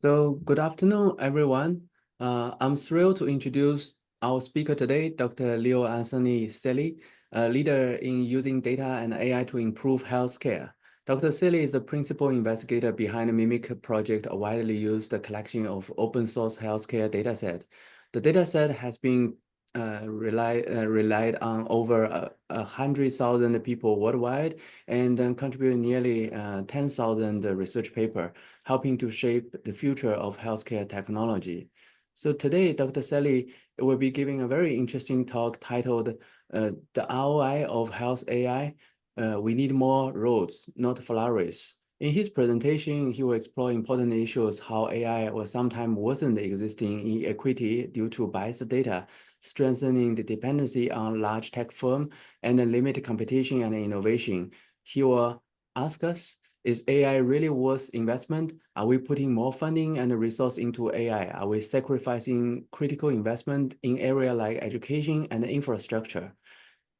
So good afternoon, everyone. I'm thrilled to introduce our speaker today, Dr. Leo Anthony Celi, a leader in using data and AI to improve healthcare. Dr. Celi is the principal investigator behind the MIMIC project, a widely used collection of open source healthcare dataset. The dataset has been relied on over 100,000 people worldwide and contribute nearly 10,000 research papers, helping to shape the future of healthcare technology. So today, Dr. Celi will be giving a very interesting talk titled The ROI of Health AI. We need more roads, not Ferraris. In his presentation, he will explore important issues how AI will sometimes worsen the existing inequity due to biased data, strengthening the dependency on large tech firms, and limit competition and innovation. He will ask us, is AI really worth investment? Are we putting more funding and resource into AI? Are we sacrificing critical investment in areas like education and infrastructure?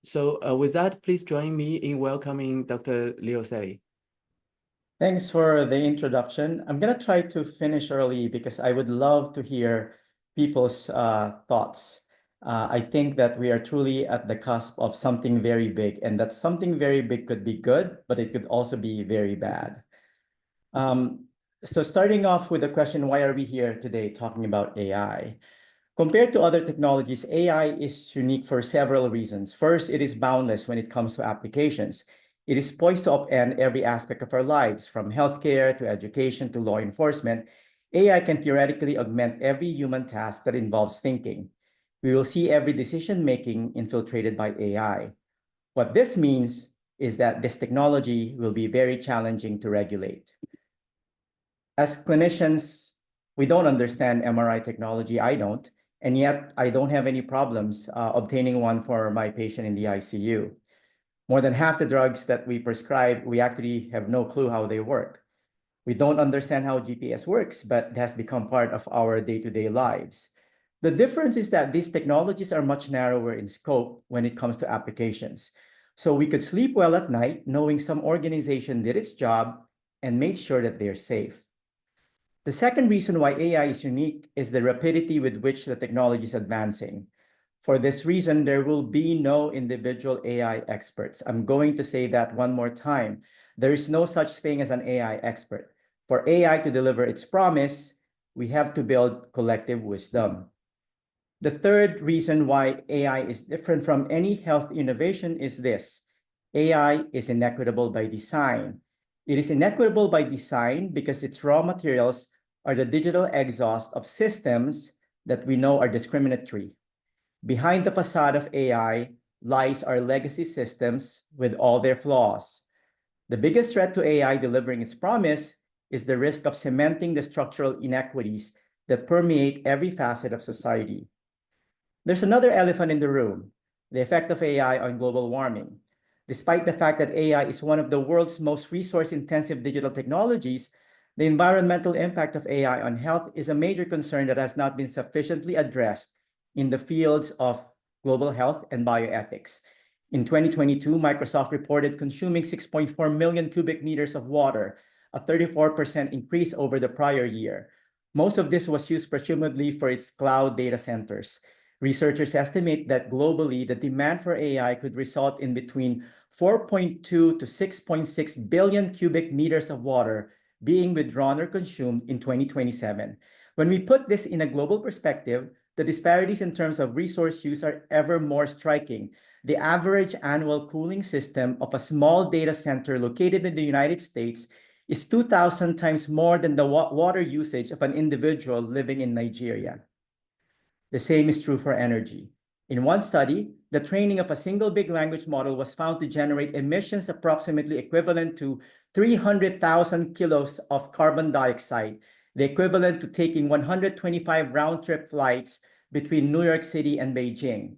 So with that, please join me in welcoming Dr. Leo Celi. Thanks for the introduction. I'm going to try to finish early because I would love to hear people's thoughts. I think that we are truly at the cusp of something very big, and that something very big could be good, but it could also be very bad. So starting off with the question, why are we here today talking about AI? Compared to other technologies, AI is unique for several reasons. First, it is boundless when it comes to applications. It is poised to upend every aspect of our lives, from healthcare to education to law enforcement. AI can theoretically augment every human task that involves thinking. We will see every decision-making infiltrated by AI. What this means is that this technology will be very challenging to regulate. As clinicians, we don't understand MRI technology. I don't, and yet I don't have any problems obtaining one for my patient in the ICU. More than half the drugs that we prescribe, we actually have no clue how they work. We don't understand how GPS works, but it has become part of our day-to-day lives. The difference is that these technologies are much narrower in scope when it comes to applications. So we could sleep well at night knowing some organization did its job and made sure that they're safe. The second reason why AI is unique is the rapidity with which the technology is advancing. For this reason, there will be no individual AI experts. I'm going to say that one more time. There is no such thing as an AI expert. For AI to deliver its promise, we have to build collective wisdom. The third reason why AI is different from any health innovation is this: AI is inequitable by design. It is inequitable by design because its raw materials are the digital exhaust of systems that we know are discriminatory. Behind the facade of AI lies our legacy systems with all their flaws. The biggest threat to AI delivering its promise is the risk of cementing the structural inequities that permeate every facet of society. There's another elephant in the room: the effect of AI on global warming. Despite the fact that AI is one of the world's most resource-intensive digital technologies, the environmental impact of AI on health is a major concern that has not been sufficiently addressed in the fields of global health and bioethics. In 2022, Microsoft reported consuming 6.4 million cubic meters of water, a 34% increase over the prior year. Most of this was used presumably for its cloud data centers. Researchers estimate that globally, the demand for AI could result in between 4.2 to 6.6 billion cubic meters of water being withdrawn or consumed in 2027. When we put this in a global perspective, the disparities in terms of resource use are ever more striking. The average annual cooling system of a small data center located in the United States is 2,000 times more than the water usage of an individual living in Nigeria. The same is true for energy. In one study, the training of a single big language model was found to generate emissions approximately equivalent to 300,000 kilos of carbon dioxide, the equivalent to taking 125 round-trip flights between New York City and Beijing.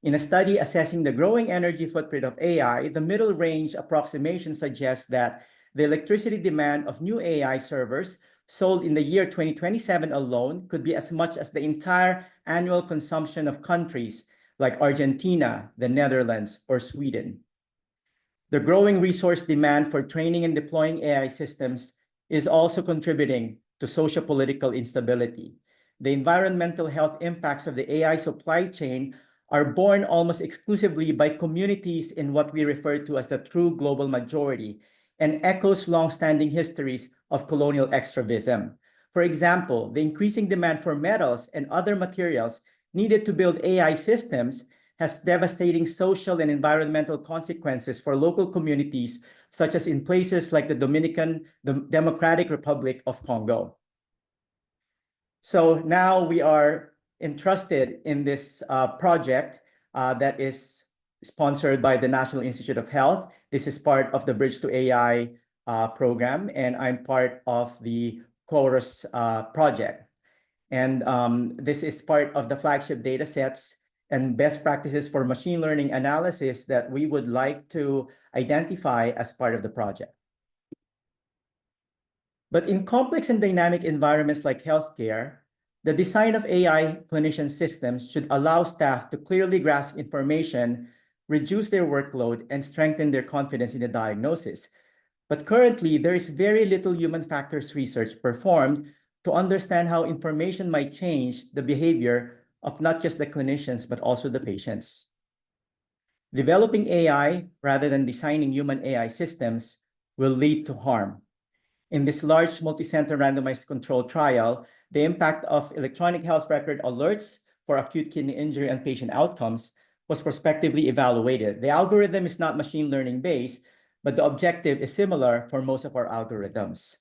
In a study assessing the growing energy footprint of AI, the middle range approximation suggests that the electricity demand of new AI servers sold in the year 2027 alone could be as much as the entire annual consumption of countries like Argentina, the Netherlands, or Sweden. The growing resource demand for training and deploying AI systems is also contributing to socio-political instability. The environmental health impacts of the AI supply chain are borne almost exclusively by communities in what we refer to as the true global majority, and echoes long-standing histories of colonial extractivism. For example, the increasing demand for metals and other materials needed to build AI systems has devastating social and environmental consequences for local communities, such as in places like the Democratic Republic of Congo. So now we are entrusted in this project that is sponsored by the National Institute of Health. This is part of the Bridge to AI program, and I'm part of the Chorus project. And this is part of the flagship data sets and best practices for machine learning analysis that we would like to identify as part of the project. But in complex and dynamic environments like healthcare, the design of AI clinician systems should allow staff to clearly grasp information, reduce their workload, and strengthen their confidence in the diagnosis. But currently, there is very little human factors research performed to understand how information might change the behavior of not just the clinicians, but also the patients. Developing AI rather than designing human AI systems will lead to harm. In this large multi-center randomized controlled trial, the impact of electronic health record alerts for acute kidney injury and patient outcomes was prospectively evaluated. The algorithm is not machine learning based, but the objective is similar for most of our algorithms.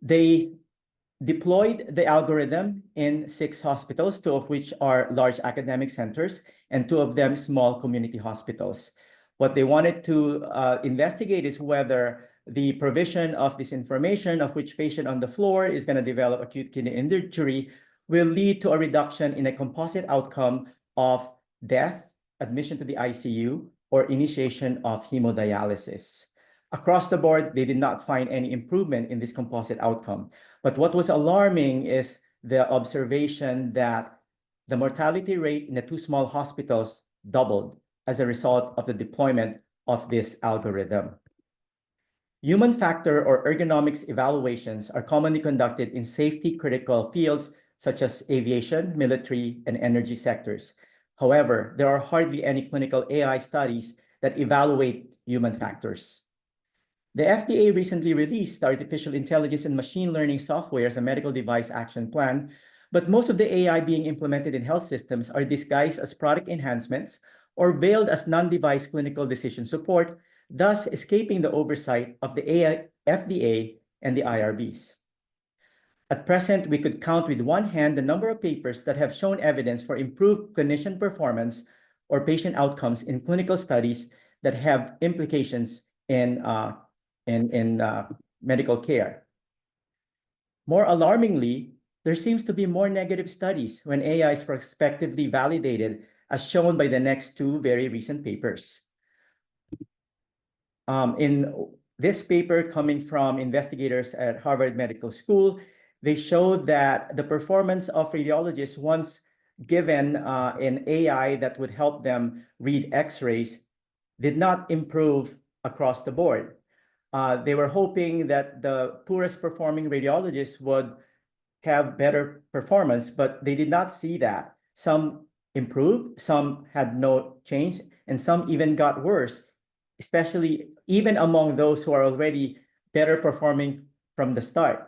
They deployed the algorithm in 6 hospitals, 2 of which are large academic centers, and 2 of them small community hospitals. What they wanted to investigate is whether the provision of this information of which patient on the floor is going to develop acute kidney injury will lead to a reduction in a composite outcome of death, admission to the ICU, or initiation of hemodialysis. Across the board, they did not find any improvement in this composite outcome. But what was alarming is the observation that the mortality rate in the 2 small hospitals doubled as a result of the deployment of this algorithm. Human factor or ergonomics evaluations are commonly conducted in safety-critical fields such as aviation, military, and energy sectors. However, there are hardly any clinical AI studies that evaluate human factors. The FDA recently released artificial intelligence and machine learning software as a medical device action plan, but most of the AI being implemented in health systems are disguised as product enhancements or veiled as non-device clinical decision support, thus escaping the oversight of the FDA and the IRBs. At present, we could count with one hand the number of papers that have shown evidence for improved clinician performance or patient outcomes in clinical studies that have implications in medical care. More alarmingly, there seems to be more negative studies when AI is prospectively validated, as shown by the next 2 very recent papers. In this paper coming from investigators at Harvard Medical School, they showed that the performance of radiologists once given an AI that would help them read X-rays did not improve across the board. They were hoping that the poorest performing radiologists would have better performance, but they did not see that. Some improved, some had no change, and some even got worse, especially even among those who are already better performing from the start.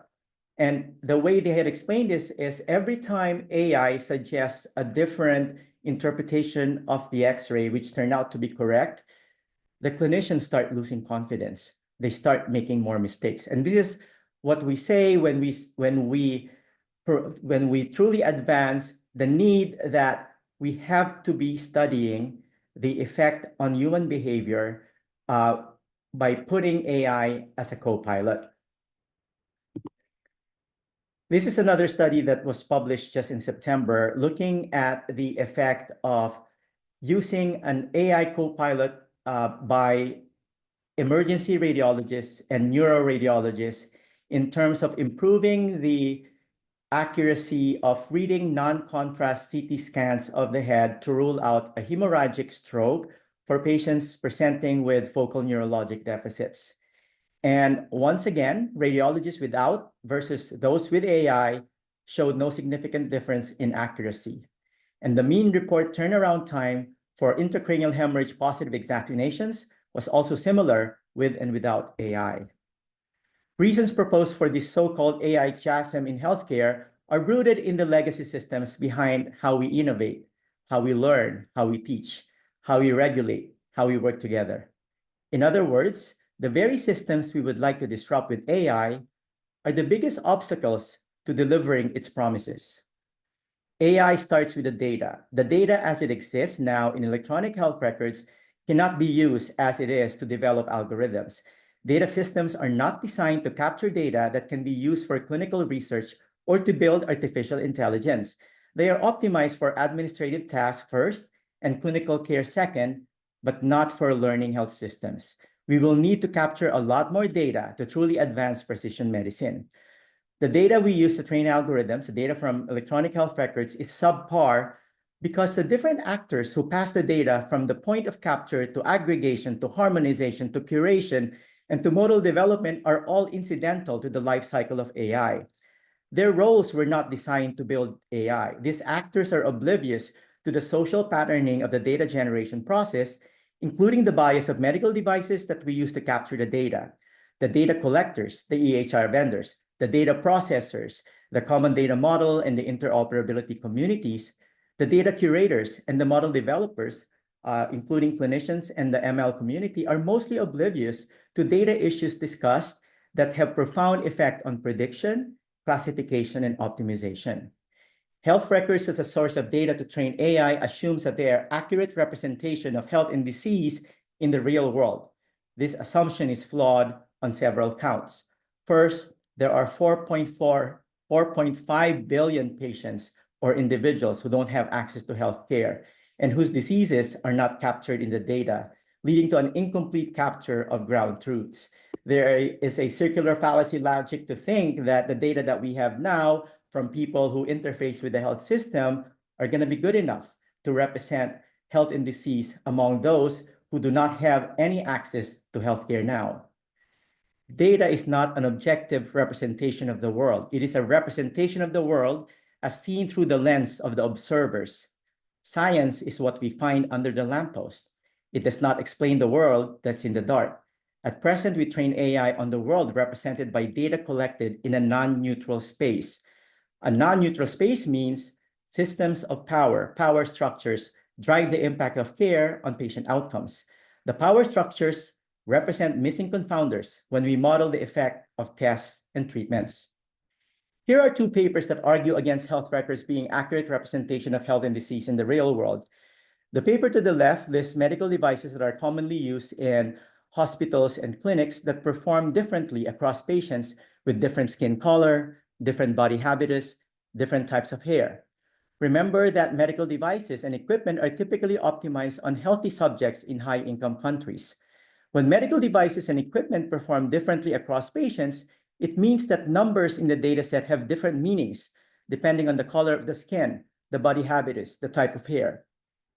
And the way they had explained this is every time AI suggests a different interpretation of the X-ray, which turned out to be correct, the clinicians start losing confidence. They start making more mistakes. And this is what we say when we truly advance the need that we have to be studying the effect on human behavior by putting AI as a co-pilot. This is another study that was published just in September, looking at the effect of using an AI co-pilot by emergency radiologists and neuroradiologists in terms of improving the accuracy of reading non-contrast CT scans of the head to rule out a hemorrhagic stroke for patients presenting with focal neurologic deficits. And once again, radiologists without versus those with AI showed no significant difference in accuracy. And the mean report turnaround time for intracranial hemorrhage positive examinations was also similar with and without AI. Reasons proposed for this so-called AI chasm in healthcare are rooted in the legacy systems behind how we innovate, how we learn, how we teach, how we regulate, how we work together. In other words, the very systems we would like to disrupt with AI are the biggest obstacles to delivering its promises. AI starts with the data. The data as it exists now in electronic health records cannot be used as it is to develop algorithms. Data systems are not designed to capture data that can be used for clinical research or to build artificial intelligence. They are optimized for administrative tasks first and clinical care second, but not for learning health systems. We will need to capture a lot more data to truly advance precision medicine. The data we use to train algorithms, the data from electronic health records, is subpar because the different actors who pass the data from the point of capture to aggregation to harmonization to curation and to model development are all incidental to the life cycle of AI. Their roles were not designed to build AI. These actors are oblivious to the social patterning of the data generation process, including the bias of medical devices that we use to capture the data, the data collectors, the EHR vendors, the data processors, the common data model and the interoperability communities, the data curators and the model developers, including clinicians and the ML community, are mostly oblivious to data issues discussed that have profound effect on prediction, classification, and optimization. Health records as a source of data to train AI assumes that they are accurate representation of health and disease in the real world. This assumption is flawed on several counts. First, there are 4.5 billion patients or individuals who don't have access to health care and whose diseases are not captured in the data, leading to an incomplete capture of ground truths. There is a circular fallacy logic to think that the data that we have now from people who interface with the health system are going to be good enough to represent health and disease among those who do not have any access to healthcare now. Data is not an objective representation of the world. It is a representation of the world as seen through the lens of the observers. Science is what we find under the lamppost. It does not explain the world that's in the dark. At present, we train AI on the world represented by data collected in a non-neutral space. A non-neutral space means systems of power structures drive the impact of care on patient outcomes. The power structures represent missing confounders when we model the effect of tests and treatments. Here are two papers that argue against health records being accurate representation of health and disease in the real world. The paper to the left lists medical devices that are commonly used in hospitals and clinics that perform differently across patients with different skin color, different body habitus, different types of hair. Remember that medical devices and equipment are typically optimized on healthy subjects in high-income countries. When medical devices and equipment perform differently across patients, it means that numbers in the dataset have different meanings depending on the color of the skin, the body habitus, the type of hair.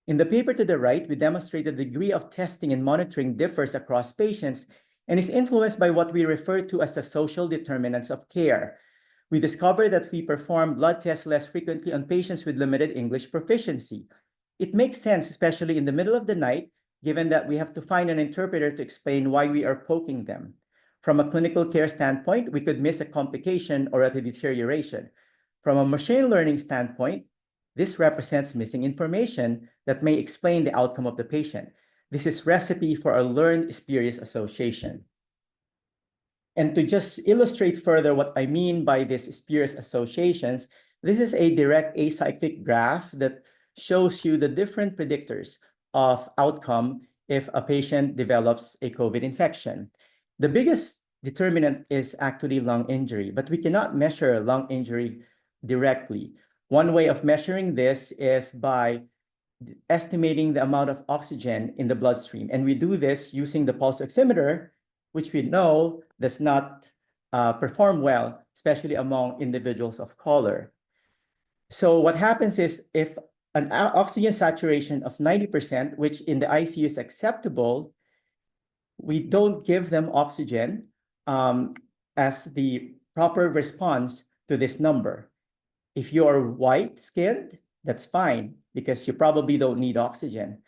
In the paper to the right, we demonstrate the degree of testing and monitoring differs across patients and is influenced by what we refer to as the social determinants of care. We discovered that we perform blood tests less frequently on patients with limited English proficiency. It makes sense, especially in the middle of the night, given that we have to find an interpreter to explain why we are poking them. From a clinical care standpoint, we could miss a complication or a deterioration. From a machine learning standpoint, this represents missing information that may explain the outcome of the patient. This is recipe for a learned spurious association. And to just illustrate further what I mean by these spurious associations, this is a direct acyclic graph that shows you the different predictors of outcome if a patient develops a COVID infection. The biggest determinant is actually lung injury, but we cannot measure lung injury directly. One way of measuring this is by estimating the amount of oxygen in the bloodstream. And we do this using the pulse oximeter, which we know does not perform well, especially among individuals of color. So what happens is if an oxygen saturation of 90%, which in the ICU is acceptable, we don't give them oxygen as the proper response to this number. If you are white-skinned, that's fine because you probably don't need oxygen.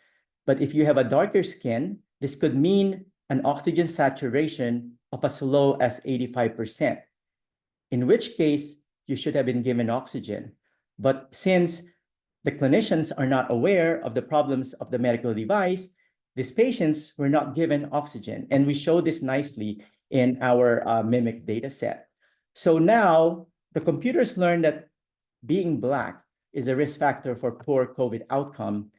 But if you have a darker skin, this could mean an oxygen saturation of as low as 85%, in which case you should have been given oxygen. But since the clinicians are not aware of the problems of the medical device, these patients were not given oxygen. And we show this nicely in our MIMIC data set. So now the computers learn that being Black is a risk factor for poor COVID outcome,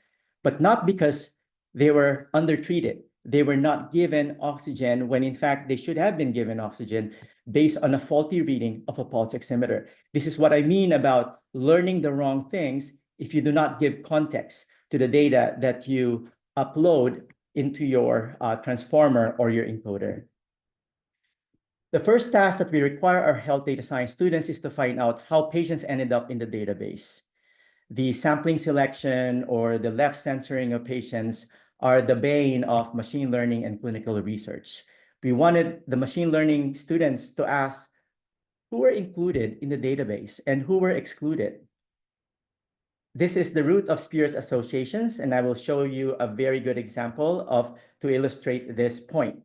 but not because they were undertreated. They were not given oxygen when in fact they should have been given oxygen based on a faulty reading of a pulse oximeter. This is what I mean about learning the wrong things if you do not give context to the data that you upload into your transformer or your encoder. The first task that we require our health data science students is to find out how patients ended up in the database. The sampling selection or the left censoring of patients are the bane of machine learning and clinical research. We wanted the machine learning students to ask who were included in the database and who were excluded. This is the root of spurious associations, and I will show you a very good example to illustrate this point.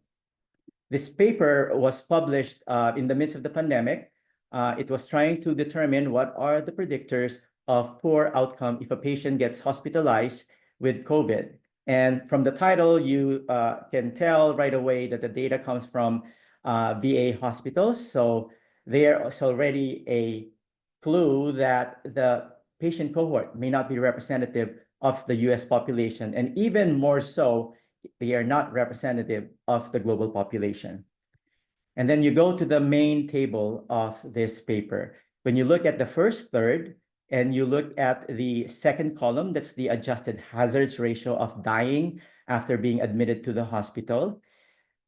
This paper was published in the midst of the pandemic. It was trying to determine what are the predictors of poor outcome if a patient gets hospitalized with COVID. And from the title, you can tell right away that the data comes from VA hospitals. So there is already a clue that the patient cohort may not be representative of the US population. And even more so, they are not representative of the global population. And then you go to the main table of this paper. When you look at the first third and you look at the second column, that's the adjusted hazards ratio of dying after being admitted to the hospital.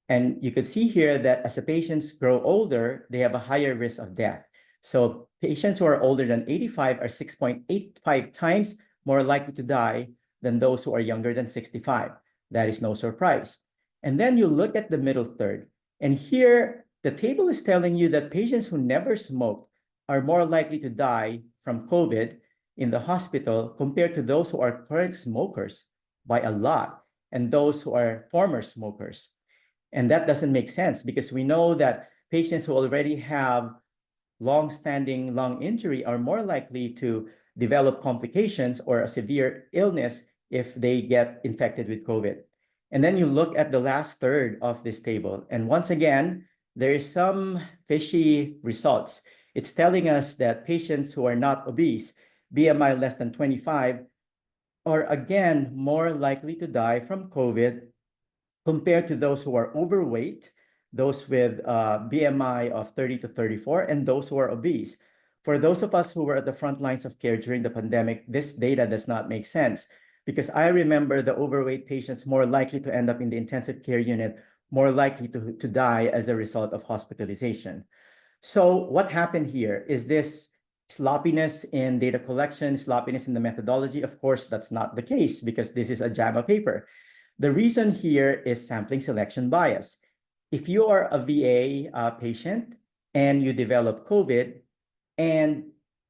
And you could see here that as the patients grow older, they have a higher risk of death. So patients who are older than 85 are 6.85 times more likely to die than those who are younger than 65. That is no surprise. And then you look at the middle third. And here, the table is telling you that patients who never smoked are more likely to die from COVID in the hospital compared to those who are current smokers by a lot, and those who are former smokers. And that doesn't make sense because we know that patients who already have long-standing lung injury are more likely to develop complications or a severe illness if they get infected with COVID. And then you look at the last third of this table. And once again, there is some fishy results. It's telling us that patients who are not obese, BMI less than 25, are again more likely to die from COVID compared to those who are overweight, those with BMI of 30 to 34, and those who are obese. For those of us who were at the front lines of care during the pandemic, this data does not make sense because I remember the overweight patients more likely to end up in the intensive care unit, more likely to die as a result of hospitalization. So what happened here is this sloppiness in data collection, sloppiness in the methodology. Of course, that's not the case because this is a JAMA paper. The reason here is sampling selection bias. If you are a VA patient and you develop COVID and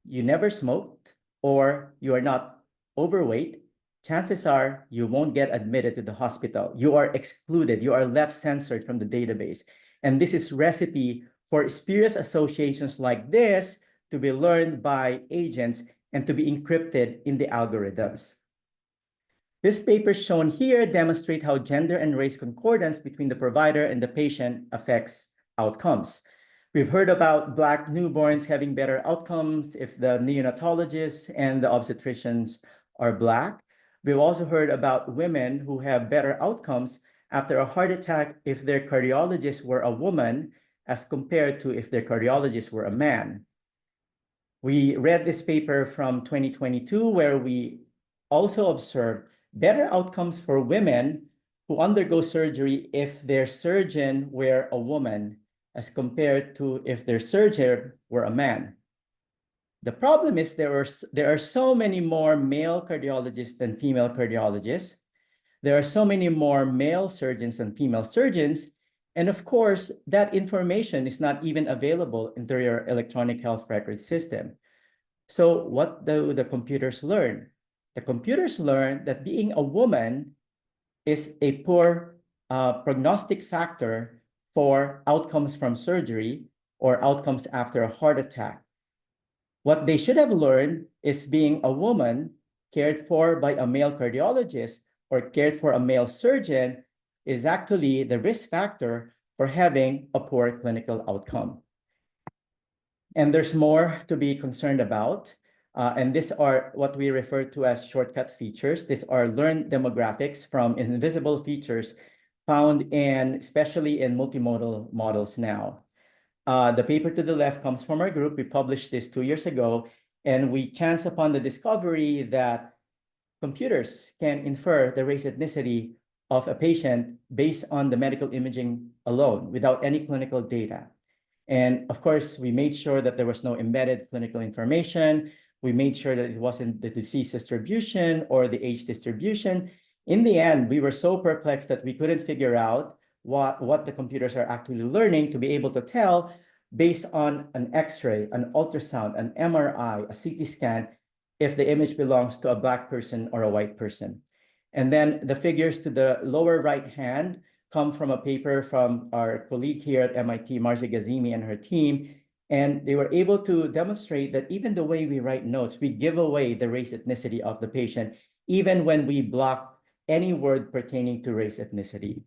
you never smoked or you are not overweight, chances are you won't get admitted to the hospital. You are excluded. You are left censored from the database. And this is recipe for spurious associations like this to be learned by agents and to be encrypted in the algorithms. This paper shown here demonstrate how gender and race concordance between the provider and the patient affects outcomes. We've heard about Black newborns having better outcomes if the neonatologists and the obstetricians are Black. We've also heard about women who have better outcomes after a heart attack if their cardiologist were a woman as compared to if their cardiologist were a man. We read this paper from 2022 where we also observed better outcomes for women who undergo surgery if their surgeon were a woman as compared to if their surgeon were a man. The problem is there are so many more male cardiologists than female cardiologists. There are so many more male surgeons than female surgeons. And of course, that information is not even available into your electronic health record system. So what do the computers learn? The computers learn that being a woman is a poor prognostic factor for outcomes from surgery or outcomes after a heart attack. What they should have learned is being a woman cared for by a male cardiologist or cared for a male surgeon is actually the risk factor for having a poor clinical outcome. And there's more to be concerned about. And these are what we refer to as shortcut features. These are learned demographics from invisible features found especially in multimodal models now. The paper to the left comes from our group. We published this 2 years ago, and we chanced upon the discovery that computers can infer the race ethnicity of a patient based on the medical imaging alone without any clinical data. And of course, we made sure that there was no embedded clinical information. We made sure that it wasn't the disease distribution or the age distribution. In the end, we were so perplexed that we couldn't figure out what the computers are actually learning to be able to tell based on an X-ray, an ultrasound, an MRI, a CT scan, if the image belongs to a Black person or a white person. And then the figures to the lower right hand come from a paper from our colleague here at MIT, Marzi Gazimi, and her team. And they were able to demonstrate that even the way we write notes, we give away the race ethnicity of the patient, even when we block any word pertaining to race ethnicity.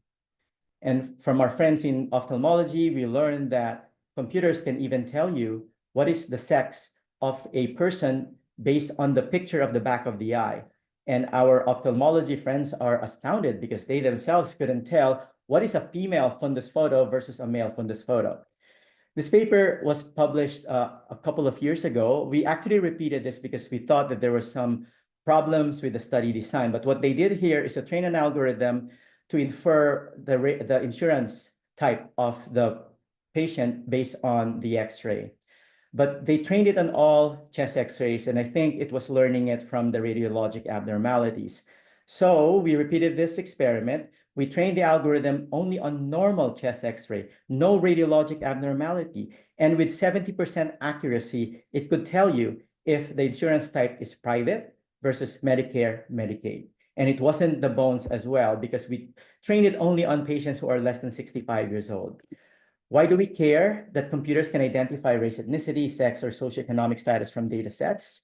And from our friends in ophthalmology, we learned that computers can even tell you what is the sex of a person based on the picture of the back of the eye. And our ophthalmology friends are astounded because they themselves couldn't tell what is a female fundus photo versus a male fundus photo. This paper was published a couple of years ago. We actually repeated this because we thought that there were some problems with the study design. But what they did here is to train an algorithm to infer the insurance type of the patient based on the X-ray. But they trained it on all chest X-rays, and I think it was learning it from the radiologic abnormalities. So we repeated this experiment. We trained the algorithm only on normal chest X-ray, no radiologic abnormality. And with 70% accuracy, it could tell you if the insurance type is private versus Medicare, Medicaid. And it wasn't the bones as well, because we trained it only on patients who are less than 65 years old. Why do we care that computers can identify race, ethnicity, sex, or socioeconomic status from data sets?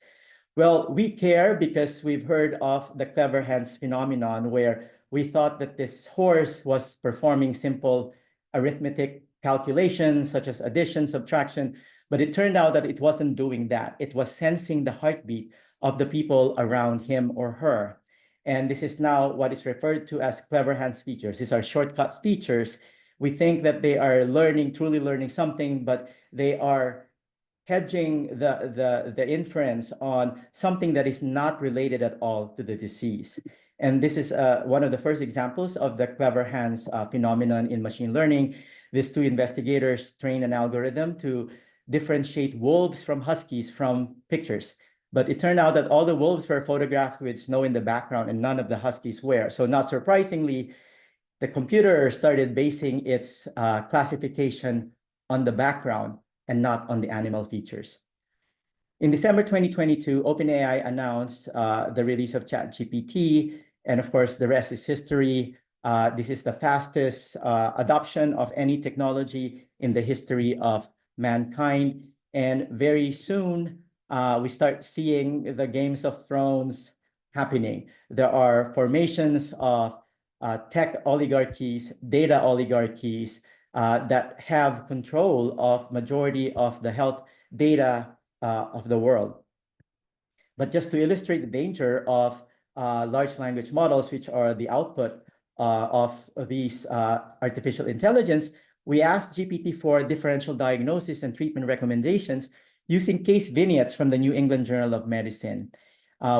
Well, we care because we've heard of the clever hands phenomenon, where we thought that this horse was performing simple arithmetic calculations such as addition, subtraction, but it turned out that it wasn't doing that. It was sensing the heartbeat of the people around him or her. And this is now what is referred to as clever hands features. These are shortcut features. We think that they are truly learning something, but they are hedging the inference on something that is not related at all to the disease. And this is one of the first examples of the clever hands phenomenon in machine learning. These two investigators trained an algorithm to differentiate wolves from huskies from pictures. But it turned out that all the wolves were photographed with snow in the background and none of the huskies were. So not surprisingly, the computer started basing its classification on the background and not on the animal features. In December 2022, OpenAI announced the release of ChatGPT, and of course, the rest is history. This is the fastest adoption of any technology in the history of mankind. And very soon, we start seeing the Games of Thrones happening. There are formations of tech oligarchies, data oligarchies that have control of majority of the health data of the world. But just to illustrate the danger of large language models, which are the output of these artificial intelligence, we asked GPT for differential diagnosis and treatment recommendations using case vignettes from the New England Journal of Medicine.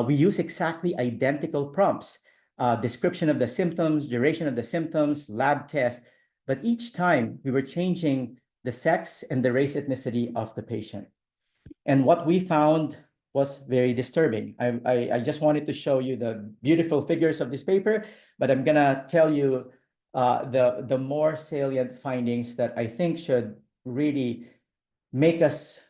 We use exactly identical prompts, description of the symptoms, duration of the symptoms, lab tests, but each time we were changing the sex and the race ethnicity of the patient. And what we found was very disturbing. I just wanted to show you the beautiful figures of this paper, but I'm gonna tell you the more salient findings that I think should really make us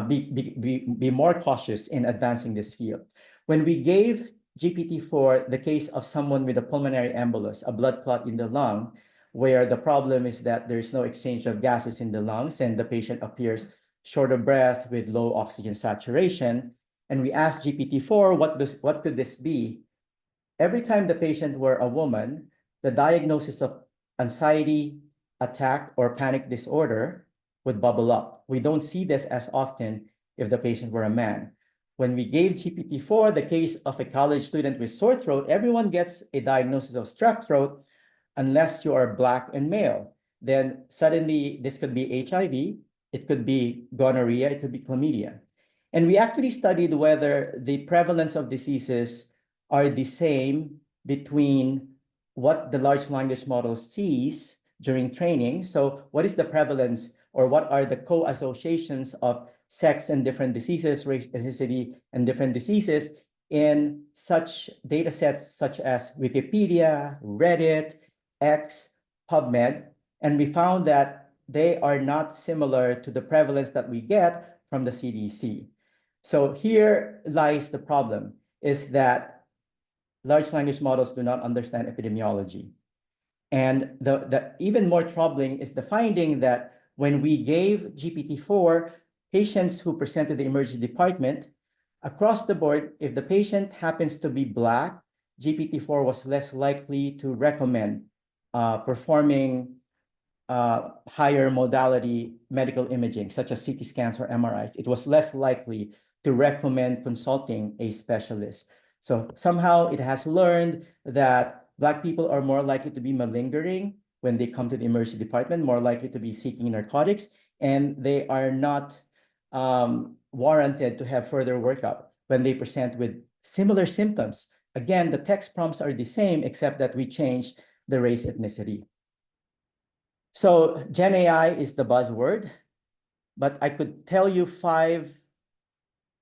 be more cautious in advancing this field. When we gave GPT-4 the case of someone with a pulmonary embolus, a blood clot in the lung, where the problem is that there is no exchange of gases in the lungs and the patient appears short of breath with low oxygen saturation, and we asked GPT-4, what could this be? Every time the patient were a woman, the diagnosis of anxiety, attack, or panic disorder would bubble up. We don't see this as often if the patient were a man. When we gave GPT-4 the case of a college student with sore throat, everyone gets a diagnosis of strep throat unless you are Black and male. Then suddenly this could be HIV, it could be gonorrhea, it could be chlamydia. And we actually studied whether the prevalence of diseases are the same between what the large language model sees during training. So what is the prevalence or what are the co-associations of sex and different diseases, race, ethnicity, and different diseases in such data sets such as Wikipedia, Reddit, X, PubMed, and we found that they are not similar to the prevalence that we get from the CDC. So here lies the problem, is that large language models do not understand epidemiology. And the even more troubling is the finding that when we gave GPT-4 patients who presented the emergency department, across the board, if the patient happens to be Black, GPT-4 was less likely to recommend performing higher modality medical imaging, such as CT scans or MRIs. It was less likely to recommend consulting a specialist. So somehow it has learned that Black people are more likely to be malingering when they come to the emergency department, more likely to be seeking narcotics, and they are not warranted to have further workup when they present with similar symptoms. Again, the text prompts are the same, except that we changed the race ethnicity. So Gen AI is the buzzword, but I could tell you 5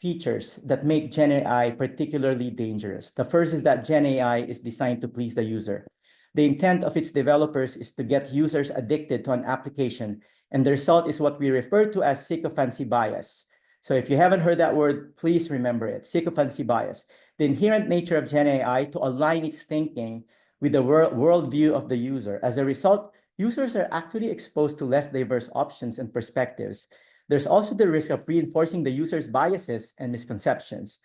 features that make Gen AI particularly dangerous. The first is that Gen AI is designed to please the user. The intent of its developers is to get users addicted to an application, and the result is what we refer to as sycophancy bias. So if you haven't heard that word, please remember it, sycophancy bias. The inherent nature of Gen AI to align its thinking with the worldview of the user. As a result, users are actually exposed to less diverse options and perspectives. There's also the risk of reinforcing the user's biases and misconceptions.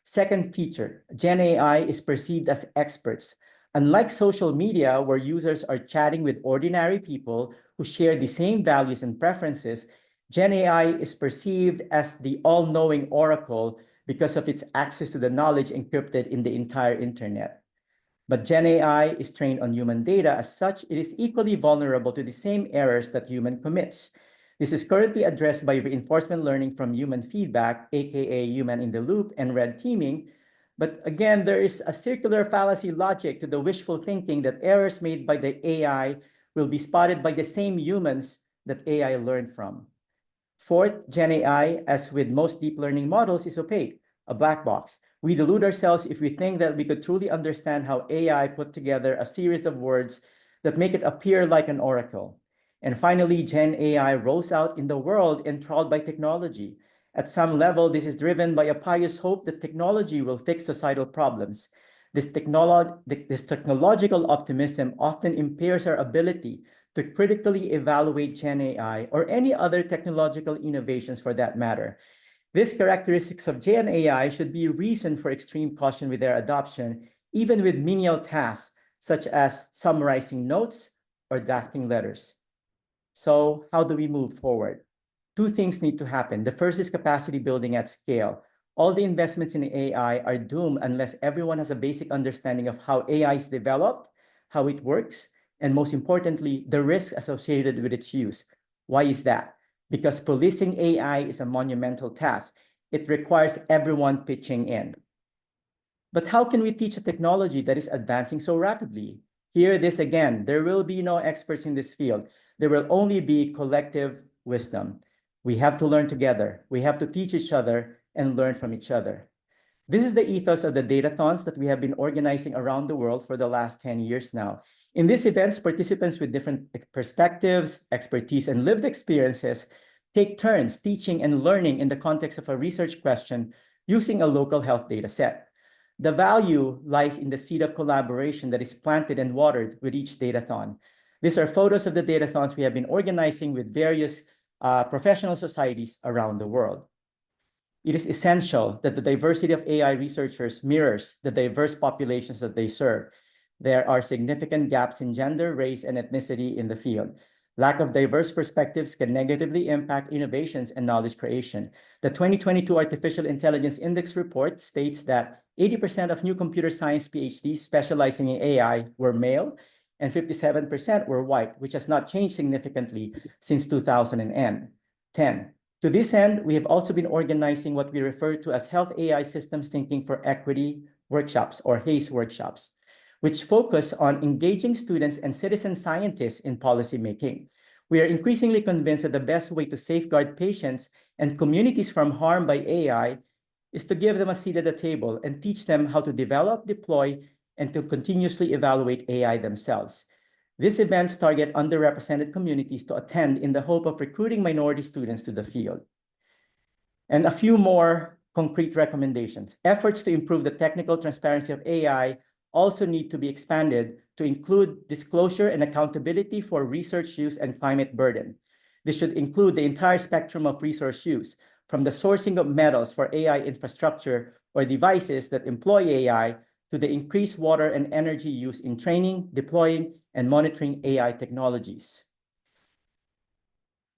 Second feature, Gen AI is perceived as experts. Unlike social media, where users are chatting with ordinary people who share the same values and preferences, Gen AI is perceived as the all-knowing oracle because of its access to the knowledge encrypted in the entire internet. But Gen AI is trained on human data. As such, it is equally vulnerable to the same errors that human commits. This is currently addressed by reinforcement learning from human feedback, aka human in the loop, and red teaming. But again, there is a circular fallacy logic to the wishful thinking that errors made by the AI will be spotted by the same humans that AI learned from. Fourth, Gen AI, as with most deep learning models, is opaque, a black box. We delude ourselves if we think that we could truly understand how AI put together a series of words that make it appear like an oracle. And finally, Gen AI rolls out in the world enthralled by technology. At some level, this is driven by a pious hope that technology will fix societal problems. This technological optimism often impairs our ability to critically evaluate Gen AI or any other technological innovations for that matter. These characteristics of Gen AI should be reason for extreme caution with their adoption, even with menial tasks such as summarizing notes or drafting letters. So how do we move forward? 2 things need to happen. The first is capacity building at scale. All the investments in AI are doomed unless everyone has a basic understanding of how AI is developed, how it works, and most importantly, the risks associated with its use. Why is that? Because policing AI is a monumental task. It requires everyone pitching in. But how can we teach a technology that is advancing so rapidly? Here it is again, there will be no experts in this field. There will only be collective wisdom. We have to learn together. We have to teach each other and learn from each other. This is the ethos of the datathons that we have been organizing around the world for the last 10 years now. In these events, participants with different perspectives, expertise, and lived experiences take turns teaching and learning in the context of a research question using a local health data set. The value lies in the seed of collaboration that is planted and watered with each datathon. These are photos of the datathons we have been organizing with various professional societies around the world. It is essential that the diversity of AI researchers mirrors the diverse populations that they serve. There are significant gaps in gender, race, and ethnicity in the field. Lack of diverse perspectives can negatively impact innovations and knowledge creation. The 2022 Artificial Intelligence Index report states that 80% of new computer science PhDs specializing in AI were male, and 57% were white, which has not changed significantly since 2010. To this end, we have also been organizing what we refer to as Health AI Systems Thinking for Equity workshops, or HACE workshops, which focus on engaging students and citizen scientists in policymaking. We are increasingly convinced that the best way to safeguard patients and communities from harm by AI is to give them a seat at the table and teach them how to develop, deploy, and to continuously evaluate AI themselves. These events target underrepresented communities to attend in the hope of recruiting minority students to the field. And a few more concrete recommendations. Efforts to improve the technical transparency of AI also need to be expanded to include disclosure and accountability for research use and climate burden. This should include the entire spectrum of resource use, from the sourcing of metals for AI infrastructure or devices that employ AI to the increased water and energy use in training, deploying, and monitoring AI technologies.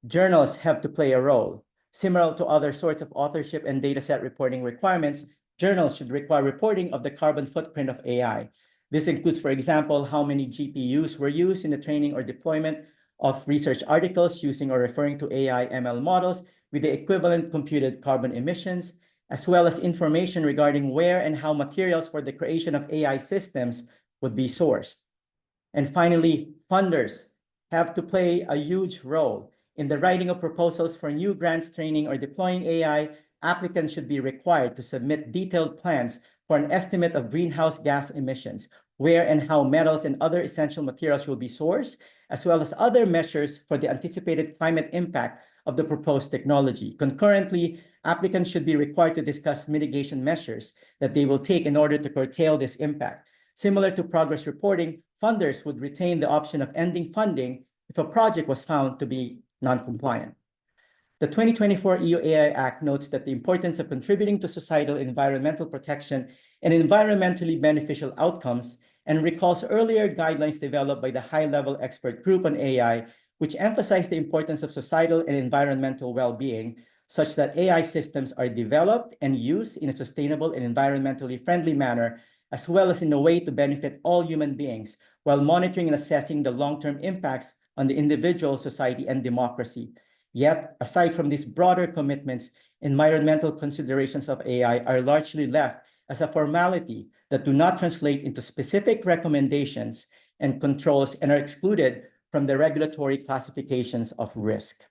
Journals have to play a role. Similar to other sorts of authorship and dataset reporting requirements, journals should require reporting of the carbon footprint of AI. This includes, for example, how many GPUs were used in the training or deployment of research articles using or referring to AI ML models with the equivalent computed carbon emissions, as well as information regarding where and how materials for the creation of AI systems would be sourced. And finally, funders have to play a huge role. In the writing of proposals for new grants, training, or deploying AI, applicants should be required to submit detailed plans for an estimate of greenhouse gas emissions, where and how metals and other essential materials will be sourced, as well as other measures for the anticipated climate impact of the proposed technology. Concurrently, applicants should be required to discuss mitigation measures that they will take in order to curtail this impact. Similar to progress reporting, funders would retain the option of ending funding if a project was found to be non-compliant. The 2024 EU AI Act notes that the importance of contributing to societal environmental protection and environmentally beneficial outcomes, and recalls earlier guidelines developed by the high-level expert group on AI, which emphasize the importance of societal and environmental well-being, such that AI systems are developed and used in a sustainable and environmentally friendly manner, as well as in a way to benefit all human beings, while monitoring and assessing the long-term impacts on the individual, society, and democracy. Yet, aside from these broader commitments, environmental considerations of AI are largely left as a formality that do not translate into specific recommendations and controls and are excluded from the regulatory classifications of risk.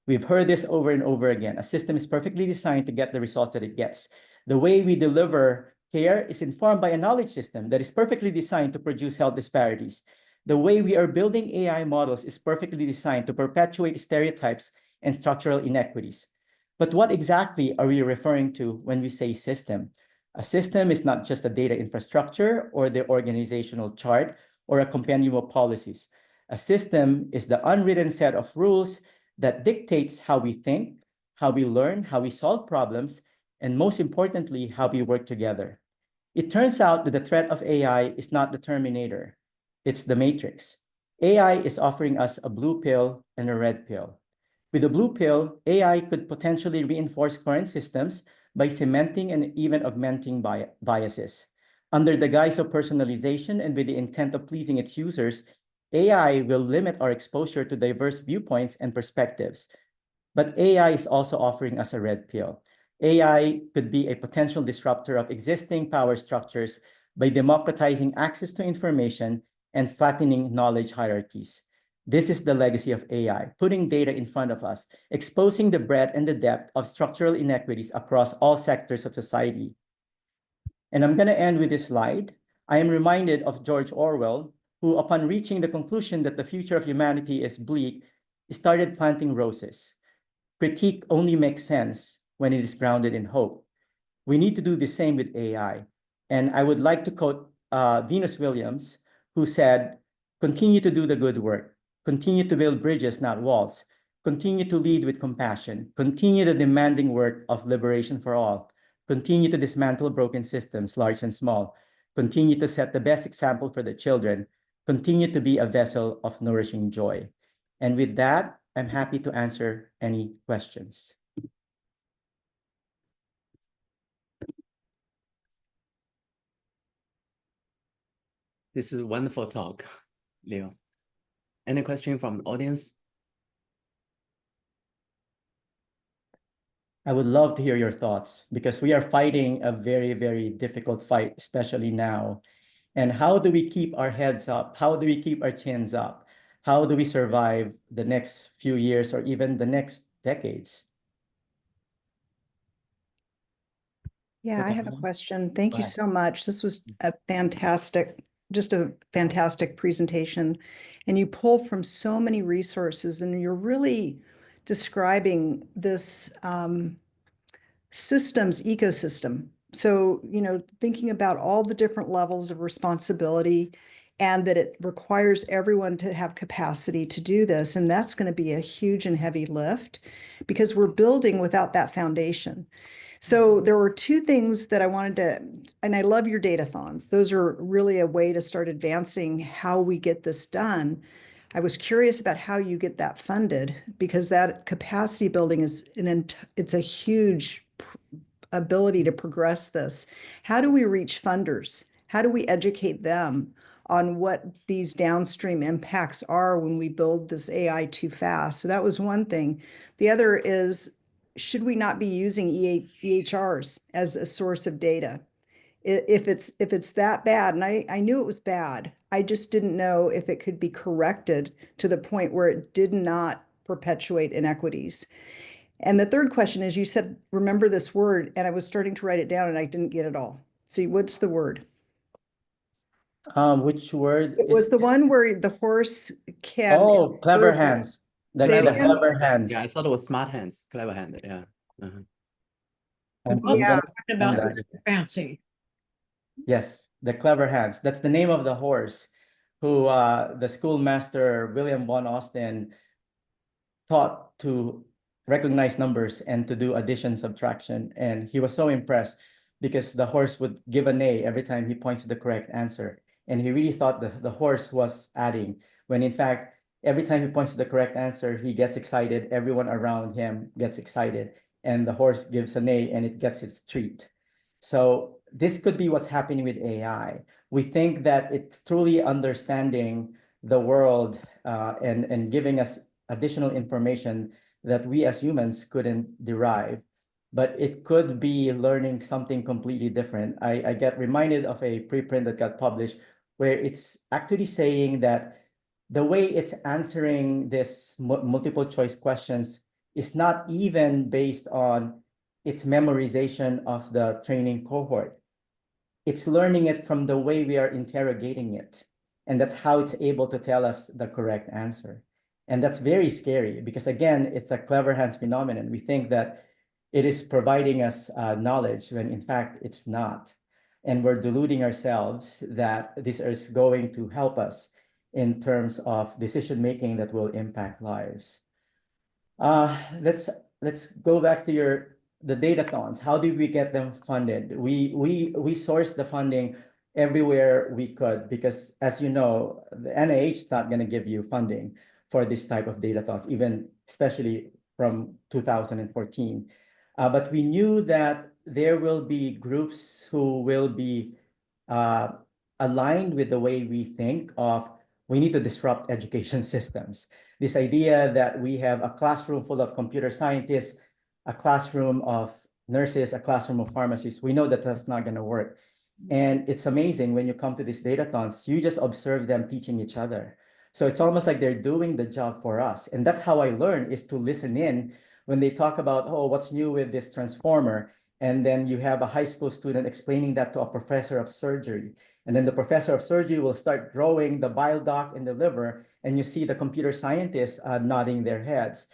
We've heard this over and over again. A system is perfectly designed to get the results that it gets. The way we deliver care is informed by a knowledge system that is perfectly designed to produce health disparities. The way we are building AI models is perfectly designed to perpetuate stereotypes and structural inequities. But what exactly are we referring to when we say system? A system is not just a data infrastructure or the organizational chart or a compendium of policies. A system is the unwritten set of rules that dictates how we think, how we learn, how we solve problems, and most importantly, how we work together. It turns out that the threat of AI is not the Terminator. It's the Matrix. AI is offering us a blue pill and a red pill. With a blue pill, AI could potentially reinforce current systems by cementing and even augmenting biases. Under the guise of personalization and with the intent of pleasing its users, AI will limit our exposure to diverse viewpoints and perspectives. But AI is also offering us a red pill. AI could be a potential disruptor of existing power structures by democratizing access to information and flattening knowledge hierarchies. This is the legacy of AI, putting data in front of us, exposing the breadth and the depth of structural inequities across all sectors of society. And I'm going to end with this slide. I am reminded of George Orwell, who, upon reaching the conclusion that the future of humanity is bleak, started planting roses. Critique only makes sense when it is grounded in hope. We need to do the same with AI. And I would like to quote Venus Williams, who said, "Continue to do the good work. Continue to build bridges, not walls. Continue to lead with compassion. Continue the demanding work of liberation for all. Continue to dismantle broken systems, large and small. Continue to set the best example for the children. Continue to be a vessel of nourishing joy." And with that, I'm happy to answer any questions. This is a wonderful talk, Leo. Any question from the audience? I would love to hear your thoughts because we are fighting a very, very difficult fight, especially now. And how do we keep our heads up? How do we keep our chins up? How do we survive the next few years or even the next decades? Yeah, I have a question. Thank you so much. This was just a fantastic presentation. And you pull from so many resources and you're really describing this systems ecosystem. So, thinking about all the different levels of responsibility and that it requires everyone to have capacity to do this. And that's going to be a huge and heavy lift because we're building without that foundation. So there were two things that I wanted to, and I love your datathons. Those are really a way to start advancing how we get this done. I was curious about how you get that funded because that capacity building it's a huge ability to progress this. How do we reach funders? How do we educate them on what these downstream impacts are when we build this AI too fast? So that was one thing. The other is, should we not be using EHRs as a source of data? If it's that bad, and I knew it was bad, I just didn't know if it could be corrected to the point where it did not perpetuate inequities. And the third question is, you said, remember this word, and I was starting to write it down and I didn't get it all. So what's the word? Which word? It was the one where the horse can. Oh, clever hands. The clever hands. Yeah, I thought it was smart hands, clever hand. Yeah. Uh-huh. Yeah. About fancy. Yes, the clever hands. That's the name of the horse who the schoolmaster William von Austin taught to recognize numbers and to do addition, subtraction. And he was so impressed because the horse would give a neigh every time he points to the correct answer. And he really thought the horse was adding, when in fact, every time he points to the correct answer, he gets excited. Everyone around him gets excited. And the horse gives a neigh and it gets its treat. So this could be what's happening with AI. We think that it's truly understanding the world and giving us additional information that we as humans couldn't derive, but it could be learning something completely different. I get reminded of a preprint that got published where it's actually saying that the way it's answering this multiple choice questions is not even based on its memorization of the training cohort. It's learning it from the way we are interrogating it. And that's how it's able to tell us the correct answer. And that's very scary because, again, it's a clever hands phenomenon. We think that it is providing us knowledge when in fact it's not. And we're deluding ourselves that this is going to help us in terms of decision-making that will impact lives. Let's go back to the datathons. How did we get them funded? We sourced the funding everywhere we could because, as you know, the NIH is not going to give you funding for this type of datathons, even especially from 2014. But we knew that there will be groups who will be aligned with the way we think of we need to disrupt education systems. This idea that we have a classroom full of computer scientists, a classroom of nurses, a classroom of pharmacists, we know that that's not going to work. And it's amazing when you come to these datathons, you just observe them teaching each other. So it's almost like they're doing the job for us. And that's how I learn, is to listen in when they talk about, oh, what's new with this transformer? And then you have a high school student explaining that to a professor of surgery. And then the professor of surgery will start growing the bile duct in the liver, and you see the computer scientists nodding their heads.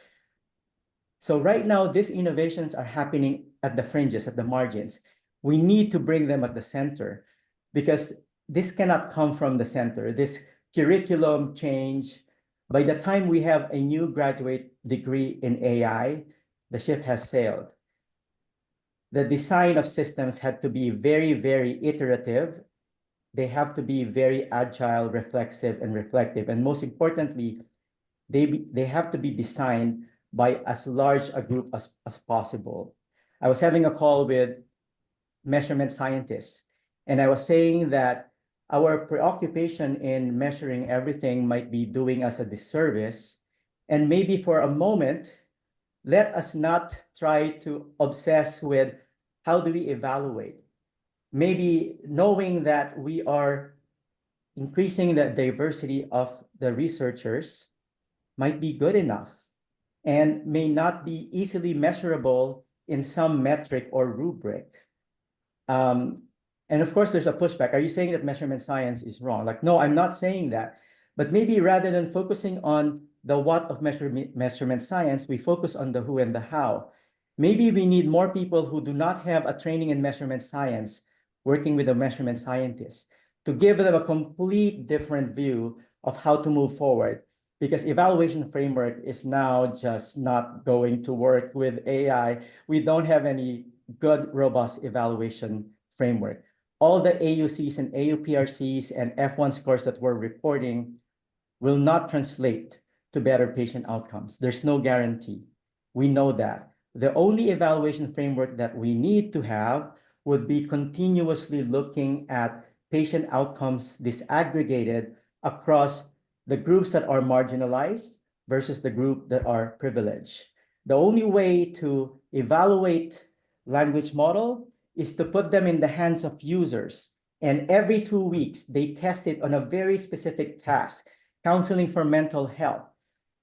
So right now, these innovations are happening at the fringes, at the margins. We need to bring them at the center because this cannot come from the center. This curriculum change, by the time we have a new graduate degree in AI, the ship has sailed. The design of systems had to be very, very iterative. They have to be very agile, reflexive, and reflective. And most importantly, they have to be designed by as large a group as possible. I was having a call with measurement scientists, and I was saying that our preoccupation in measuring everything might be doing us a disservice. And maybe for a moment, let us not try to obsess with how do we evaluate. Maybe knowing that we are increasing the diversity of the researchers might be good enough and may not be easily measurable in some metric or rubric. And of course, there's a pushback. Are you saying that measurement science is wrong? Like, no, I'm not saying that. But maybe rather than focusing on the what of measurement science, we focus on the who and the how. Maybe we need more people who do not have a training in measurement science working with a measurement scientist to give them a complete different view of how to move forward, because evaluation framework is now just not going to work with AI. We don't have any good, robust evaluation framework. All the AUCs and AUPRCs and F1 scores that we're reporting will not translate to better patient outcomes. There's no guarantee. We know that. The only evaluation framework that we need to have would be continuously looking at patient outcomes disaggregated across the groups that are marginalized versus the group that are privileged. The only way to evaluate language model is to put them in the hands of users. And every 2 weeks, they test it on a very specific task, counseling for mental health.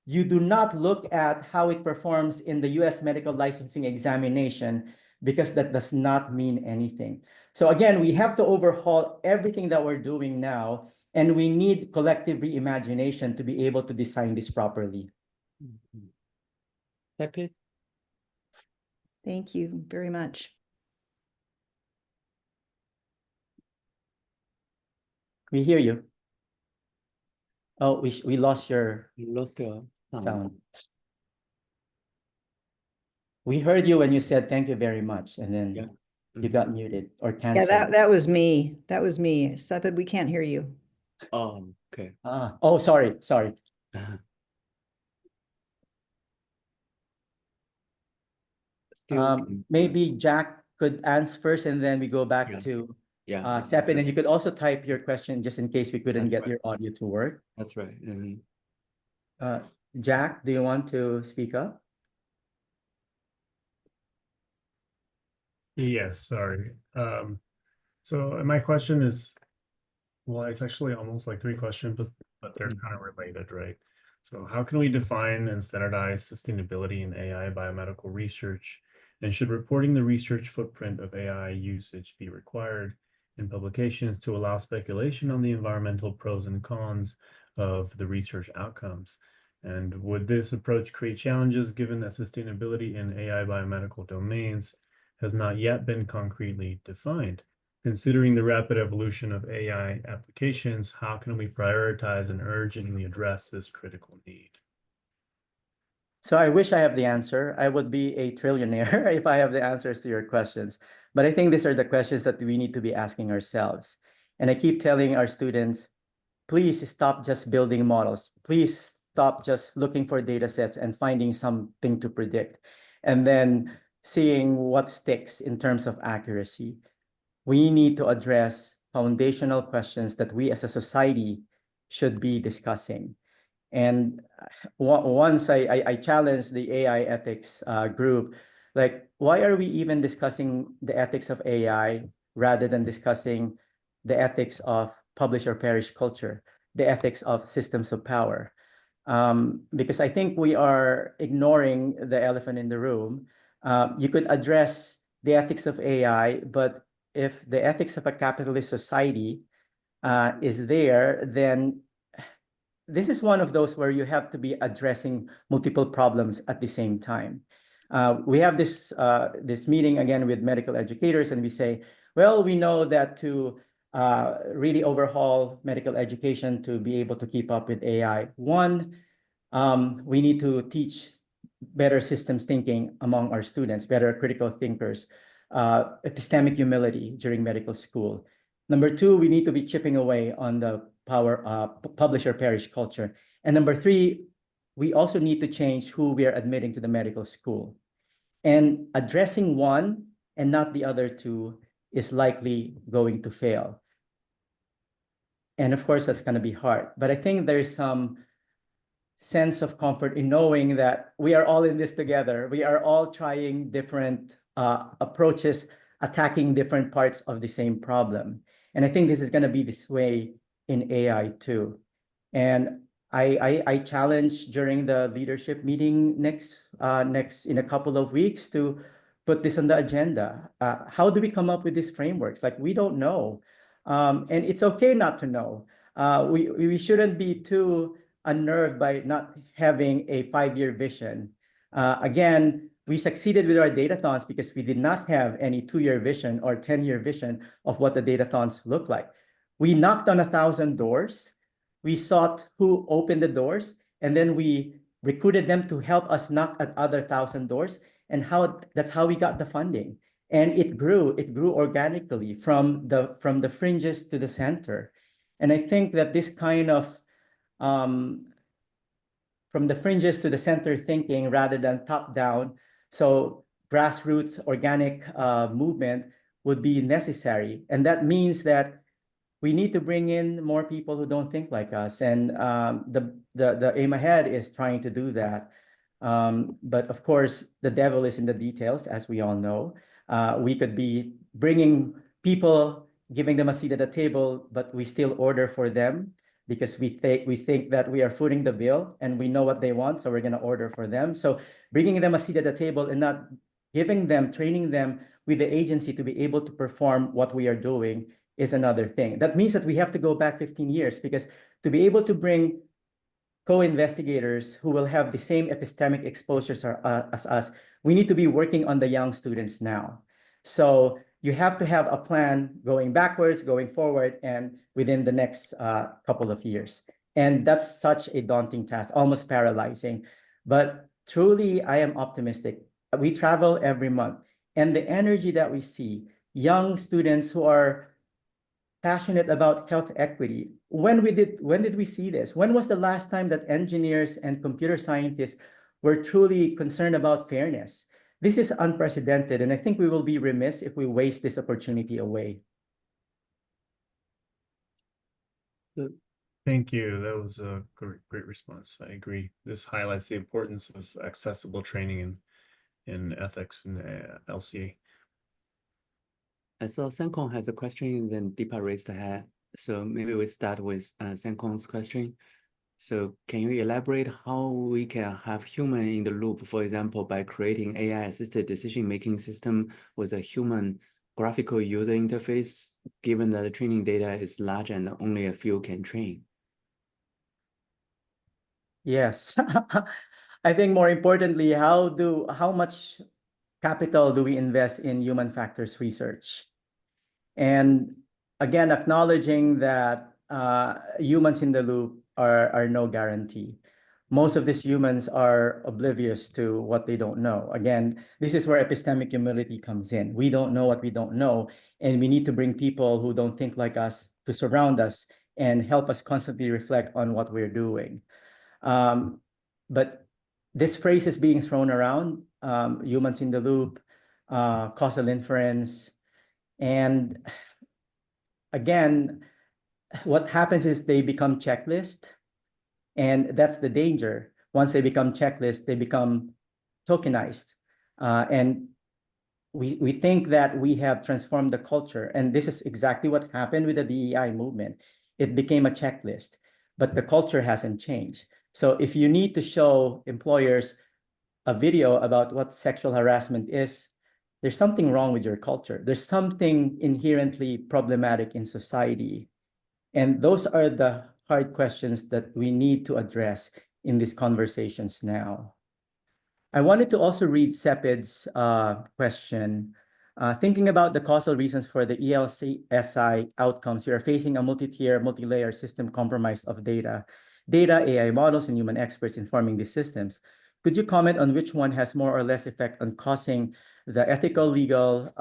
You do not look at how it performs in the US medical licensing examination because that does not mean anything. So again, we have to overhaul everything that we're doing now, and we need collective reimagination to be able to design this properly. Happy? Thank you very much. We hear you. Oh, we lost your You lost your sound. We heard you when you said thank you very much, and then Yeah. you got muted or Yeah, canceled. that was me. That was me. Sepid, we can't hear you. Oh, okay. Oh, sorry. Still Maybe Jack could answer first, and then we go back Yeah. to yeah, Sepid, and you could also type your question just in case we couldn't That's get your audio to work. that's right. Jack, do you want to speak up? Yes, sorry. So my question is, well, it's actually almost like three questions, but they're kind of related, right? So how can we define and standardize sustainability in AI biomedical research? And should reporting the research footprint of AI usage be required in publications to allow speculation on the environmental pros and cons of the research outcomes? And would this approach create challenges given that sustainability in AI biomedical domains has not yet been concretely defined? Considering the rapid evolution of AI applications, how can we prioritize and urgently address this critical need? So I wish I have the answer. I would be a trillionaire if I have the answers to your questions. But I think these are the questions that we need to be asking ourselves. And I keep telling our students, please stop just building models. Please stop just looking for data sets and finding something to predict, and then seeing what sticks in terms of accuracy. We need to address foundational questions that we as a society should be discussing. And once I challenged the AI ethics group, like, why are we even discussing the ethics of AI rather than discussing the ethics of publish or perish culture, the ethics of systems of power? Because I think we are ignoring the elephant in the room. You could address the ethics of AI, but if the ethics of a capitalist society is there, then this is one of those where you have to be addressing multiple problems at the same time. We have this meeting again with medical educators, and we say, well, we know that to really overhaul medical education to be able to keep up with AI, one, we need to teach better systems thinking among our students, better critical thinkers, epistemic humility during medical school. Number two, we need to be chipping away on the publisher perish culture. And number three, we also need to change who we are admitting to the medical school. And addressing one and not the other two is likely going to fail. And of course, that's going to be hard. But I think there's some sense of comfort in knowing that we are all in this together. We are all trying different approaches, attacking different parts of the same problem. And I think this is going to be this way in AI too. And I challenge during the leadership meeting next in a couple of weeks to put this on the agenda. How do we come up with these frameworks? Like, we don't know. And it's okay not to know. We shouldn't be too unnerved by not having a 5-year vision. Again, we succeeded with our datathons because we did not have any 2-year vision or 10-year vision of what the datathons look like. We knocked on 1,000 doors. We sought who opened the doors, and then we recruited them to help us knock at other 1,000 doors. And that's how we got the funding. And it grew organically from the fringes to the center. And I think that this kind of from the fringes to the center thinking rather than top down, so grassroots organic movement would be necessary. And that means that we need to bring in more people who don't think like us. And the aim ahead is trying to do that. But of course, the devil is in the details, as we all know. We could be bringing people, giving them a seat at the table, but we still order for them because we think that we are footing the bill and we know what they want, so we're going to order for them. So bringing them a seat at the table and not giving them, training them with the agency to be able to perform what we are doing is another thing. That means that we have to go back 15 years because to be able to bring co-investigators who will have the same epistemic exposures as us, we need to be working on the young students now. So you have to have a plan going backwards, going forward, and within the next couple of years. And that's such a daunting task, almost paralyzing. But truly, I am optimistic. We travel every month, and the energy that we see, young students who are passionate about health equity. When did we see this? When was the last time that engineers and computer scientists were truly concerned about fairness? This is unprecedented, and I think we will be remiss if we waste this opportunity away. Thank you. That was a great response. I agree. This highlights the importance of accessible training in ethics and LCA. I saw Senkong has a question, then Deepa raised her hand. So maybe we start with Senkong's question. So can you elaborate how we can have human in the loop, for example, by creating AI-assisted decision-making system with a human graphical user interface, given that the training data is large and only a few can train? Yes. I think more importantly, how much capital do we invest in human factors research? And again, acknowledging that humans in the loop are no guarantee. Most of these humans are oblivious to what they don't know. Again, this is where epistemic humility comes in. We don't know what we don't know, and we need to bring people who don't think like us to surround us and help us constantly reflect on what we're doing. But this phrase is being thrown around, humans in the loop, causal inference. And again, what happens is they become checklist, and that's the danger. Once they become checklist, they become tokenized. And we think that we have transformed the culture. And this is exactly what happened with the DEI movement. It became a checklist, but the culture hasn't changed. So if you need to show employers a video about what sexual harassment is, there's something wrong with your culture. There's something inherently problematic in society. And those are the hard questions that we need to address in these conversations now. I wanted to also read Sepid's question. Thinking about the causal reasons for the ELSI outcomes, you are facing a multi-tier, multi-layer system compromise of data, AI models, and human experts informing these systems. Could you comment on which one has more or less effect on causing the ethical, legal,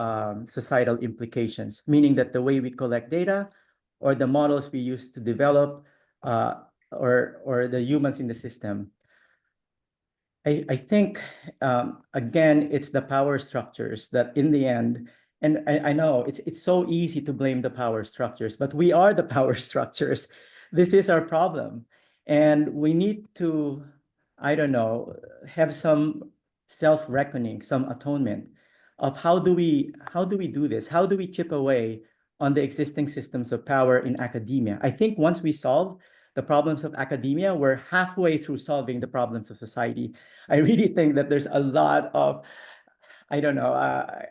societal implications, meaning that the way we collect data or the models we use to develop or the humans in the system? I think, again, it's the power structures that in the end, and I know it's so easy to blame the power structures, but we are the power structures. This is our problem. And we need to, I don't know, have some self-reckoning, some atonement of how do we do this? How do we chip away on the existing systems of power in academia? I think once we solve the problems of academia, we're halfway through solving the problems of society. I really think that there's a lot of, I don't know,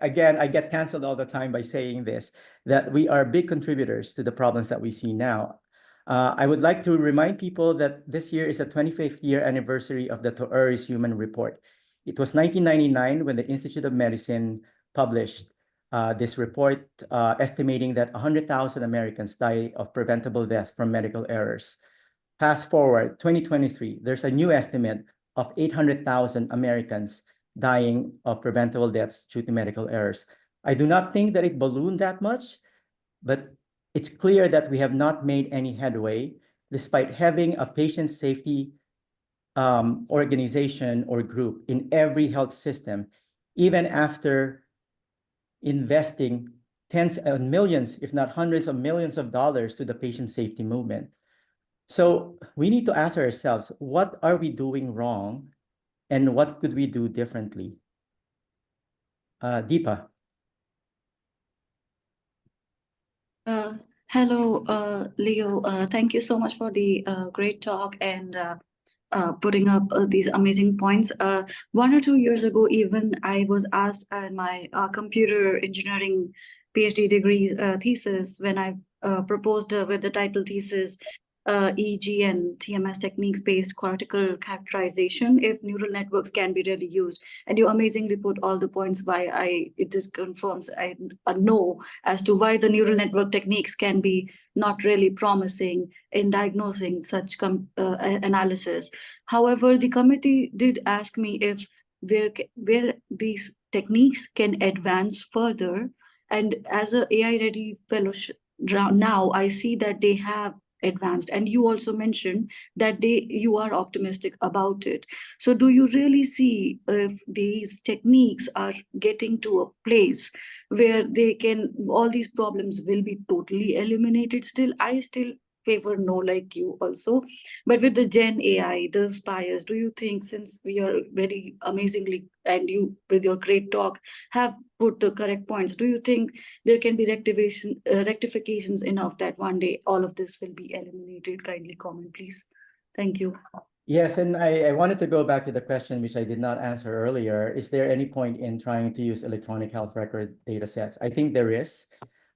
again, I get canceled all the time by saying this, that we are big contributors to the problems that we see now. I would like to remind people that this year is the 25th year anniversary of the Ferraris Human Report. It was 1999 when the Institute of Medicine published this report estimating that 100,000 Americans die of preventable death from medical errors. Fast forward, 2023, there's a new estimate of 800,000 Americans dying of preventable deaths due to medical errors. I do not think that it ballooned that much, but it's clear that we have not made any headway despite having a patient safety organization or group in every health system, even after investing tens of millions, if not hundreds of millions of dollars to the patient safety movement. So we need to ask ourselves, what are we doing wrong and what could we do differently? Deepa. Hello, Leo. Thank you so much for the great talk and putting up these amazing points. 1 or 2 years ago, even I was asked at my computer engineering PhD degree thesis when I proposed with the title thesis, EEG and TMS techniques-based cortical characterization, if neural networks can be really used. And you amazingly put all the points why it just confirms I know as to why the neural network techniques can be not really promising in diagnosing such analysis. However, the committee did ask me if where these techniques can advance further. And as a AI-ready fellowship now, I see that they have advanced, and you also mentioned that you are optimistic about it. So do you really see if these techniques are getting to a place where all these problems will be totally eliminated? I still favor no, like you also. But with the Gen AI, the spires, do you think, since we are very amazingly, and you with your great talk have put the correct points, do you think there can be rectifications enough that one day all of this will be eliminated? Kindly comment, please. Thank you. Yes, and I wanted to go back to the question which I did not answer earlier. Is there any point in trying to use electronic health record data sets? I think there is,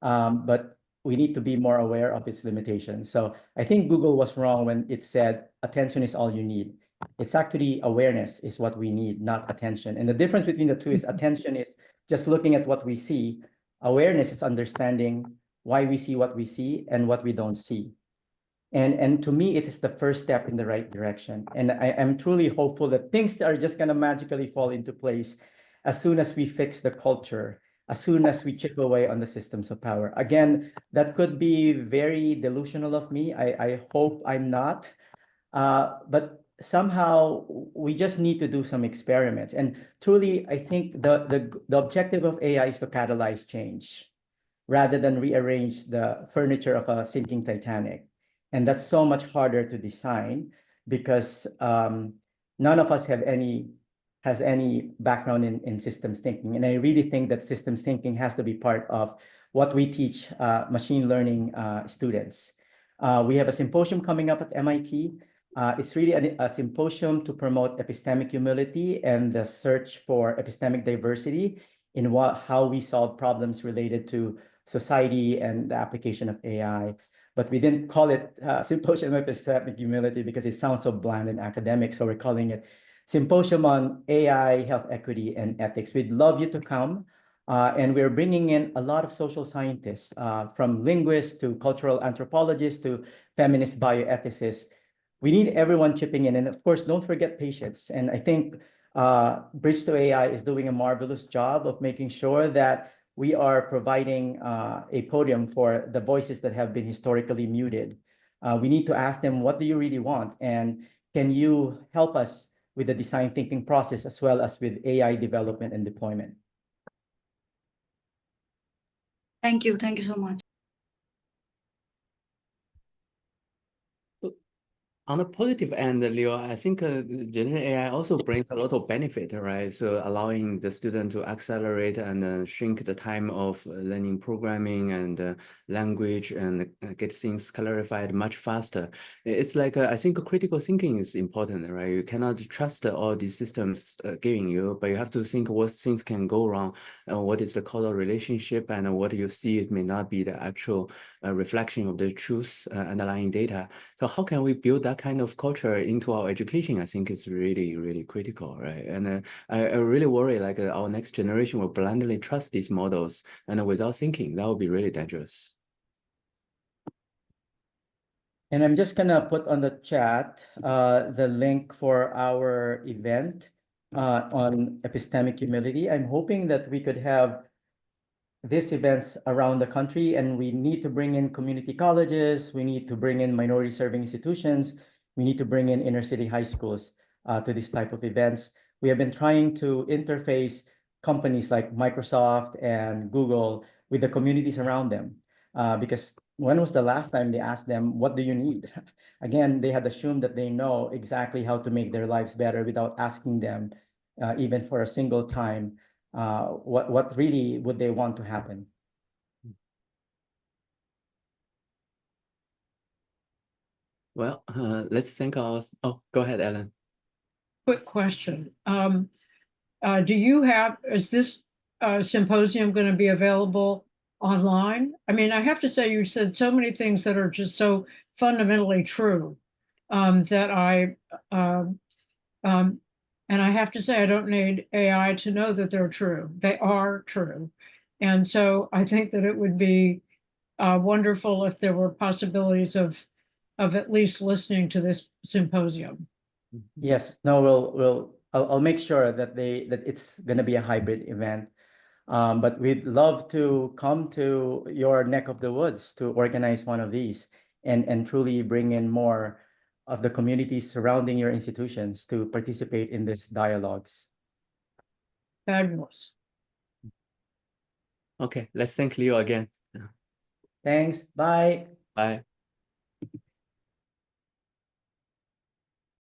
but we need to be more aware of its limitations. So I think Google was wrong when it said attention is all you need. It's actually awareness is what we need, not attention. And the difference between the two is attention is just looking at what we see. Awareness is understanding why we see what we see and what we don't see. And to me, it is the first step in the right direction. And I am truly hopeful that things are just going to magically fall into place as soon as we fix the culture, as soon as we chip away on the systems of power. Again, that could be very delusional of me. I hope I'm not. But somehow we just need to do some experiments. And truly, I think the objective of AI is to catalyze change rather than rearrange the furniture of a sinking Titanic. And that's so much harder to design because none of us has any background in systems thinking. And I really think that systems thinking has to be part of what we teach machine learning students. We have a symposium coming up at MIT. It's really a symposium to promote epistemic humility and the search for epistemic diversity in how we solve problems related to society and the application of AI. But we didn't call it Symposium on Epistemic Humility because it sounds so bland and academic. So we're calling it Symposium on AI, Health Equity, and Ethics. We'd love you to come. And we're bringing in a lot of social scientists, from linguists to cultural anthropologists to feminist bioethicists. We need everyone chipping in. And of course, don't forget patients. And I think Bridge to AI is doing a marvelous job of making sure that we are providing a podium for the voices that have been historically muted. We need to ask them, what do you really want? And can you help us with the design thinking process as well as with AI development and deployment? Thank you so much. On the positive end, Leo, I think generative AI also brings a lot of benefit, right? So allowing the student to accelerate and shrink the time of learning programming and language and get things clarified much faster. It's like, I think critical thinking is important, right? You cannot trust all these systems giving you, but you have to think what things can go wrong, what is the causal relationship, and what you see, it may not be the actual reflection of the truth underlying data. So how can we build that kind of culture into our education? I think it's really, really critical, right? And I really worry like our next generation will blindly trust these models and without thinking. That would be really dangerous. And I'm just gonna put on the chat the link for our event on epistemic humility. I'm hoping that we could have these events around the country, and we need to bring in community colleges, we need to bring in minority serving institutions, we need to bring in inner city high schools to this type of events. We have been trying to interface companies like Microsoft and Google with the communities around them, because when was the last time they asked them, what do you need? Again, they had assumed that they know exactly how to make their lives better without asking them, even for a single time, what really would they want to happen? Well, let's thank our, oh, go ahead, Ellen. Quick question. Is this symposium going to be available online? I mean, I have to say, you said so many things that are just so fundamentally true, that and I have to say, I don't need AI to know that they're true. They are true. And so I think that it would be wonderful if there were possibilities of at least listening to this symposium. Yes, no, I'll make sure that it's gonna be a hybrid event. But we'd love to come to your neck of the woods to organize one of these and truly bring in more of the communities surrounding your institutions to participate in these dialogues. Fabulous. Okay, let's thank Leo again. Thanks. Bye. Bye.